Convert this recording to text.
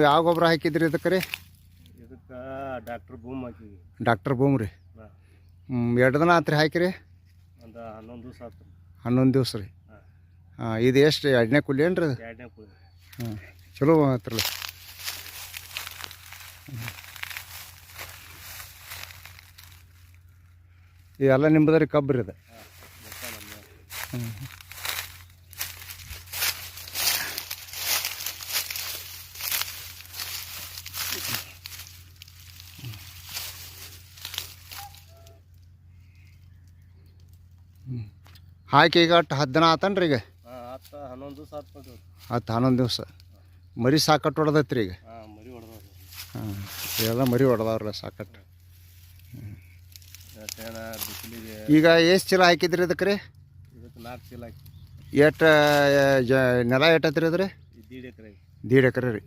ಯಾವ ಗೊಬ್ಬರ ಹಾಕಿದ್ರಿ ಇದಕ್ಕೆ ರೀ? ಇದಕ್ಕೆ ಡಾಕ್ಟರ್ ಬೂಮ್ ಹಾಕಿವಿ. ಡಾಕ್ಟರ್ ಬೂಮ್ ರೀ. ಎರಡು ದಿನ ಆತ್ರಿ ಹಾಕಿರಿ? ಒಂದು 11 ದಿವಸ ಆಯ್ತು. 11 ದಿವಸ ರೀ. ಇದು ಎಷ್ಟು ಎರಡನೇ ಕುಲಿ ಏನು ರೀ ಅದು? ಎರಡನೇ ಕುಲಿ. ಚಲೋ ಹತ್ರಲ್ಲ. ಇದೆಲ್ಲ ನಿಮ್ಮದ ರೀ ಕಬ್ಬು ರೀ ಅದು? ಹಾಕಿ ಈಗ 10 ದಿನ ಆತನ್ರಿ ಈಗ? 11 ದಿವಸ ಆಯ್ತು. 11 ದಿವಸ. ಮರಿ ಸಾಕಟ್ಟು ಹೊಡೆದೈತ್ರಿ ಈಗ? ಮರಿ ಹೊಡೆದವ್ರಿ. ಇವೆಲ್ಲ ಮರಿ ಹೊಡೆದವ್ರಲ್ಲ ಸಾಕಟ್ಟು. ಬಿಸಿಲಿಗೆ ಈಗ ಎಷ್ಟು ಚೀಲ ಹಾಕಿದ್ರಿ ಇದಕ್ಕೆ ರೀ? ಇದಕ್ಕೆ 4 ಚೀಲ ಹಾಕಿ. ಎಷ್ಟು ನೆಲ ಎಟ್ಟೈತ್ರಿ ಅದ್ರಿ? 1.5 ಎಕರೆ. 1.5 ಎಕರೆ ರೀ.